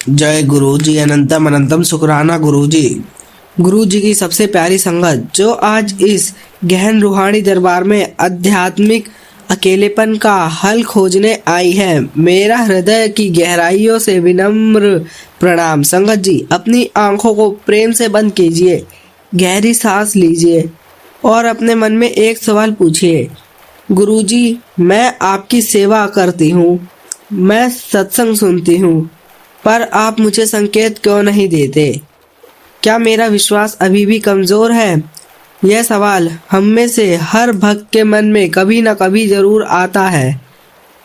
जय गुरु जी, अनंतम अनंतम शुक्राना गुरु जी। गुरु जी की सबसे प्यारी संगत जो आज इस गहन रूहानी दरबार में आध्यात्मिक अकेलेपन का हल खोजने आई है, मेरा हृदय की गहराइयों से विनम्र प्रणाम। संगत जी, अपनी आंखों को प्रेम से बंद कीजिए, गहरी सांस लीजिए और अपने मन में एक सवाल पूछिए। गुरु जी, मैं आपकी सेवा करती हूँ, मैं सत्संग सुनती हूँ, पर आप मुझे संकेत क्यों नहीं देते? क्या मेरा विश्वास अभी भी कमजोर है? यह सवाल हम में से हर भक्त के मन में कभी न कभी जरूर आता है।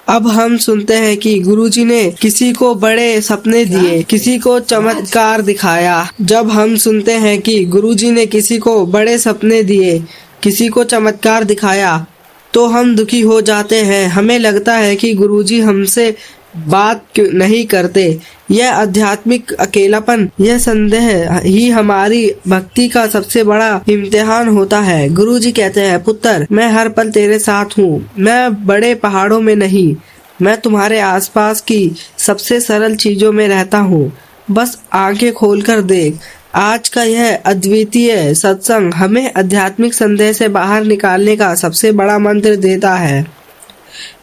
अब हम सुनते हैं कि गुरुजी ने किसी को बड़े सपने दिए, किसी को चमत्कार दिखाया। जब हम सुनते हैं कि गुरुजी ने किसी को बड़े सपने दिए, किसी को चमत्कार दिखाया, तो हम दुखी हो जाते हैं। हमें लगता है कि गुरुजी हमसे बात क्यों नहीं करते। यह आध्यात्मिक अकेलापन, यह संदेह ही हमारी भक्ति का सबसे बड़ा इम्तिहान होता है। गुरुजी कहते हैं, पुत्र, मैं हर पल तेरे साथ हूँ। मैं बड़े पहाड़ों में नहीं, मैं तुम्हारे आसपास की सबसे सरल चीजों में रहता हूँ। बस आंखें खोलकर देख। आज का यह अद्वितीय सत्संग हमें आध्यात्मिक संदेह से बाहर निकालने का सबसे बड़ा मंत्र देता है।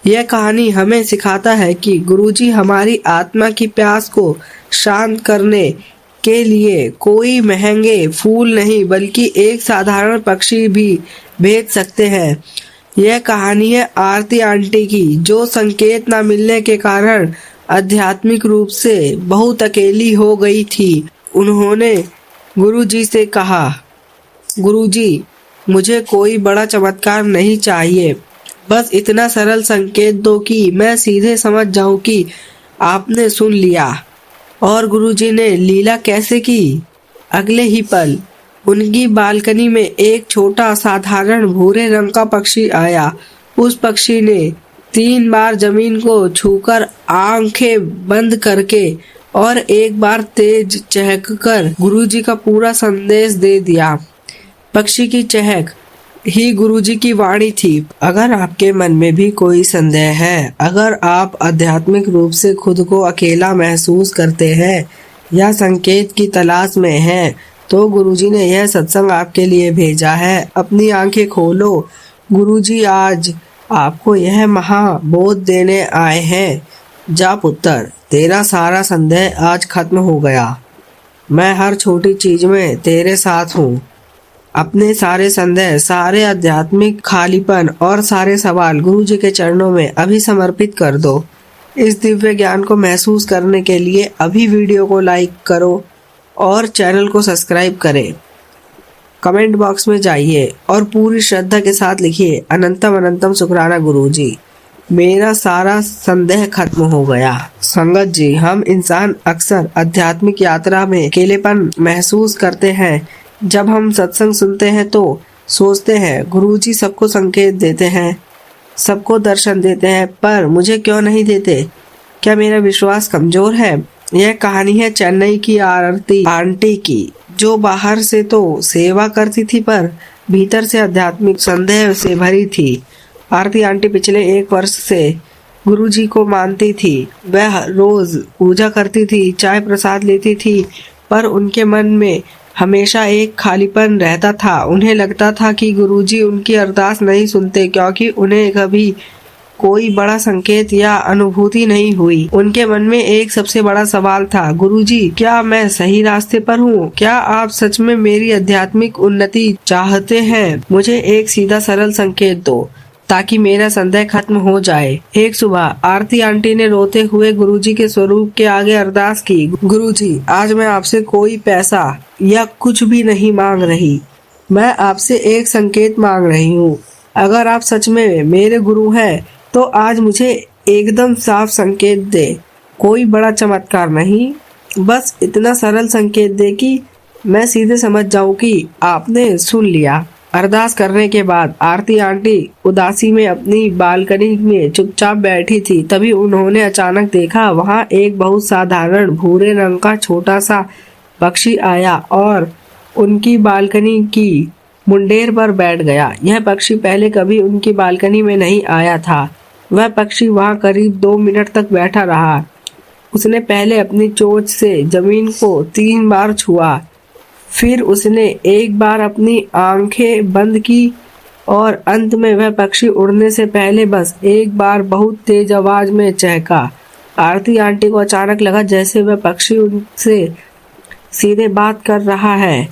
यह कहानी हमें सिखाता है कि गुरुजी हमारी आत्मा की प्यास को शांत करने के लिए कोई महंगे फूल नहीं बल्कि एक साधारण पक्षी भी भेज सकते हैं। यह कहानी है आरती आंटी की, जो संकेत न मिलने के कारण आध्यात्मिक रूप से बहुत अकेली हो गई थी। उन्होंने गुरुजी से कहा, गुरुजी, मुझे कोई बड़ा चमत्कार नहीं चाहिए, बस इतना सरल संकेत दो कि मैं सीधे समझ जाऊं कि आपने सुन लिया। और गुरुजी ने लीला कैसे की? अगले ही पल उनकी बालकनी में एक छोटा साधारण भूरे रंग का पक्षी आया। उस पक्षी ने 3 बार जमीन को छूकर, आंखें बंद करके और एक बार तेज चहककर गुरुजी का पूरा संदेश दे दिया। पक्षी की चहक ही गुरुजी की वाणी थी। अगर आपके मन में भी कोई संदेह है, अगर आप आध्यात्मिक रूप से खुद को अकेला महसूस करते हैं या संकेत की तलाश में हैं, तो गुरुजी ने यह सत्संग आपके लिए भेजा है। अपनी आंखें खोलो, गुरुजी आज आपको यह महाबोध देने आए हैं। जा पुत्र, तेरा सारा संदेह आज खत्म हो गया। मैं हर छोटी चीज में तेरे साथ हूँ। अपने सारे संदेह, सारे आध्यात्मिक खालीपन और सारे सवाल गुरुजी के चरणों में अभी समर्पित कर दो। इस दिव्य ज्ञान को महसूस करने के लिए अभी वीडियो को लाइक करो और चैनल को सब्सक्राइब करें। कमेंट बॉक्स में जाइए और पूरी श्रद्धा के साथ लिखिए, अनंतम अनंतम शुक्राना गुरुजी, मेरा सारा संदेह खत्म हो गया। संगत जी, हम इंसान अक्सर आध्यात्मिक यात्रा में अकेलेपन महसूस करते हैं। जब हम सत्संग सुनते हैं तो सोचते हैं गुरुजी सबको संकेत देते हैं, सबको दर्शन देते हैं, पर मुझे क्यों नहीं देते? क्या मेरा विश्वास कमजोर है? यह कहानी है चेन्नई की आरती आंटी की, जो बाहर से तो सेवा करती थी पर भीतर से आध्यात्मिक संदेह से भरी थी। आरती आंटी पिछले 1 वर्ष से गुरुजी को मानती थी। वह रोज पूजा करती थी, चाय प्रसाद लेती थी, पर उनके मन में हमेशा एक खालीपन रहता था। उन्हें लगता था कि गुरुजी उनकी अरदास नहीं सुनते क्योंकि उन्हें कभी कोई बड़ा संकेत या अनुभूति नहीं हुई। उनके मन में एक सबसे बड़ा सवाल था, गुरुजी, क्या मैं सही रास्ते पर हूँ? क्या आप सच में मेरी आध्यात्मिक उन्नति चाहते हैं? मुझे एक सीधा सरल संकेत दो ताकि मेरा संदेह खत्म हो जाए। एक सुबह आरती आंटी ने रोते हुए गुरुजी के स्वरूप के आगे अरदास की, गुरुजी, आज मैं आपसे कोई पैसा या कुछ भी नहीं मांग रही, मैं आपसे एक संकेत मांग रही हूँ। अगर आप सच में मेरे गुरु हैं तो आज मुझे एकदम साफ संकेत दे। कोई बड़ा चमत्कार नहीं, बस इतना सरल संकेत दे कि मैं सीधे समझ जाऊं कि आपने सुन लिया। अरदास करने के बाद आरती आंटी उदासी में अपनी बालकनी में चुपचाप बैठी थी। तभी उन्होंने अचानक देखा, वहां एक बहुत साधारण भूरे रंग का छोटा सा पक्षी आया और उनकी बालकनी की मुंडेर पर बैठ गया। यह पक्षी पहले कभी उनकी बालकनी में नहीं आया था। वह पक्षी वहां करीब 2 मिनट तक बैठा रहा। उसने पहले अपनी चोंच से जमीन को 3 बार छुआ, फिर उसने एक बार अपनी आंखें बंद की और अंत में वह पक्षी उड़ने से पहले बस एक बार बहुत तेज आवाज में चहका। आरती आंटी को अचानक लगा जैसे वह पक्षी उनसे सीधे बात कर रहा है।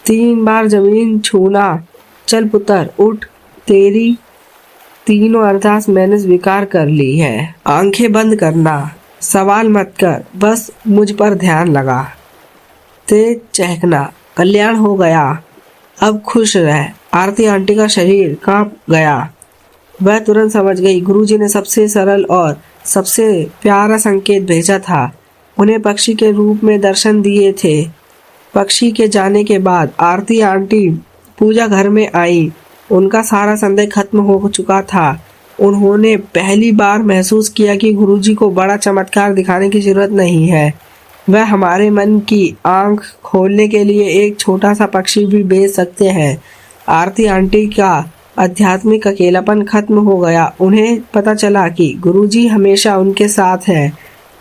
3 बार जमीन छूना, चल पुत्र उठ, तेरी तीनों अरदास मैंने स्वीकार कर ली है। आंखें बंद करना, सवाल मत कर, बस मुझ पर ध्यान लगा। तेज चहकना, कल्याण हो गया, अब खुश रह। आरती आंटी का शरीर कांप गया। वह तुरंत समझ गई गुरुजी ने सबसे सरल और सबसे प्यारा संकेत भेजा था। उन्हें पक्षी के रूप में दर्शन दिए थे। पक्षी के जाने के बाद आरती आंटी पूजा घर में आई। उनका सारा संदेह खत्म हो चुका था। उन्होंने पहली बार महसूस किया कि गुरुजी को बड़ा चमत्कार दिखाने की जरूरत नहीं है। वह हमारे मन की आंख खोलने के लिए एक छोटा सा पक्षी भी भेज सकते हैं। आरती आंटी का आध्यात्मिक अकेलापन खत्म हो गया। उन्हें पता चला कि गुरुजी हमेशा उनके साथ हैं।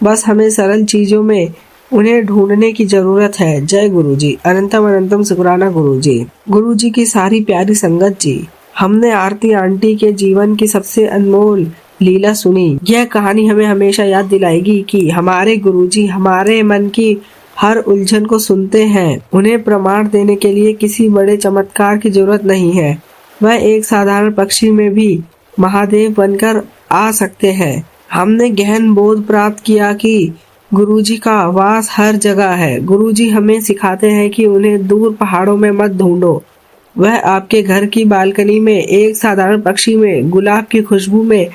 बस हमें सरल चीजों में उन्हें ढूंढने की जरूरत है। जय गुरुजी, अनंतम अनंतम शुक्राना गुरुजी। गुरुजी की सारी प्यारी संगत जी, हमने आरती आंटी के जीवन की सबसे अनमोल लीला सुनी। यह कहानी हमें हमेशा याद दिलाएगी कि हमारे गुरुजी हमारे मन की हर उलझन को सुनते हैं। उन्हें प्रमाण देने के लिए किसी बड़े चमत्कार की जरूरत नहीं है। वह एक साधारण पक्षी में भी महादेव बनकर आ सकते हैं। हमने गहन बोध प्राप्त किया कि गुरुजी का वास हर जगह है। गुरुजी हमें सिखाते हैं कि उन्हें दूर पहाड़ों में मत ढूंढो। वह आपके घर की बालकनी में, एक साधारण पक्षी में, गुलाब की खुशबू में,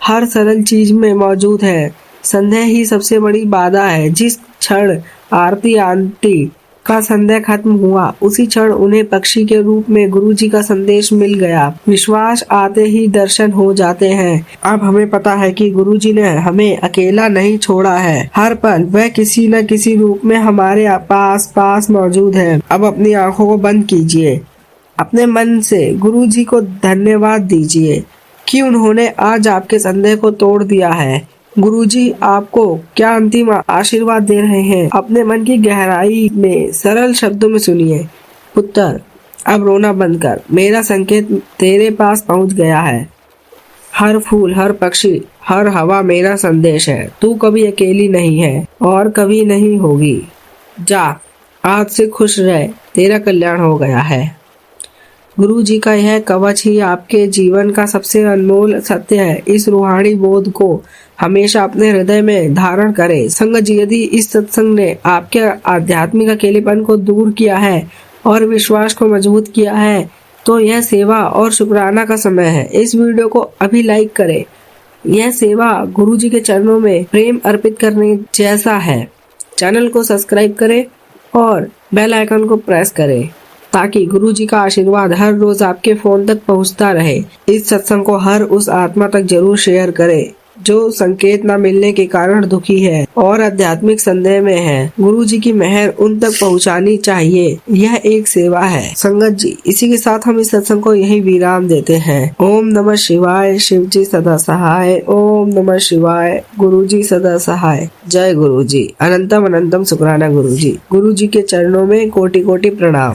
हर सरल चीज में मौजूद है। संदेह ही सबसे बड़ी बाधा है। जिस क्षण आरती आंटी का संदेह खत्म हुआ, उसी क्षण उन्हें पक्षी के रूप में गुरुजी का संदेश मिल गया। विश्वास आते ही दर्शन हो जाते हैं। अब हमें पता है कि गुरुजी ने हमें अकेला नहीं छोड़ा है। हर पल वह किसी न किसी रूप में हमारे पास मौजूद है। अब अपनी आंखों को बंद कीजिए, अपने मन से गुरुजी को धन्यवाद दीजिए कि उन्होंने आज आपके संदेह को तोड़ दिया है। गुरुजी आपको क्या अंतिम आशीर्वाद दे रहे हैं, अपने मन की गहराई में सरल शब्दों में सुनिए। पुत्र, अब रोना बंद कर, मेरा संकेत तेरे पास पहुंच गया है। हर फूल, हर पक्षी, हर हवा मेरा संदेश है। तू कभी अकेली नहीं है और कभी नहीं होगी। जा, आज से खुश रह, तेरा कल्याण हो गया है। गुरु जी का यह कवच ही आपके जीवन का सबसे अनमोल सत्य है। इस रूहानी बोध को हमेशा अपने हृदय में धारण करें। संगत जी, यदि इस सत्संग ने आपके आध्यात्मिक अकेलेपन को दूर किया है और विश्वास को मजबूत किया है, तो यह सेवा और शुक्राना का समय है। इस वीडियो को अभी लाइक करें। यह सेवा गुरु जी के चरणों में प्रेम अर्पित करने जैसा है। चैनल को सब्सक्राइब करें और बेल आइकन को प्रेस करें ताकि गुरु जी का आशीर्वाद हर रोज आपके फोन तक पहुंचता रहे। इस सत्संग को हर उस आत्मा तक जरूर शेयर करें जो संकेत न मिलने के कारण दुखी है और आध्यात्मिक संदेह में है। गुरु जी की मेहर उन तक पहुंचानी चाहिए। यह एक सेवा है। संगत जी, इसी के साथ हम इस सत्संग को यही विराम देते हैं। ओम नमः शिवाय। शिव जी सदा सहाय। ओम नमः शिवाय। गुरु जी सदा सहाय। जय गुरु जी। अनंतम अनंतम शुक्राना गुरु जी। गुरु जी के चरणों में कोटि कोटि प्रणाम।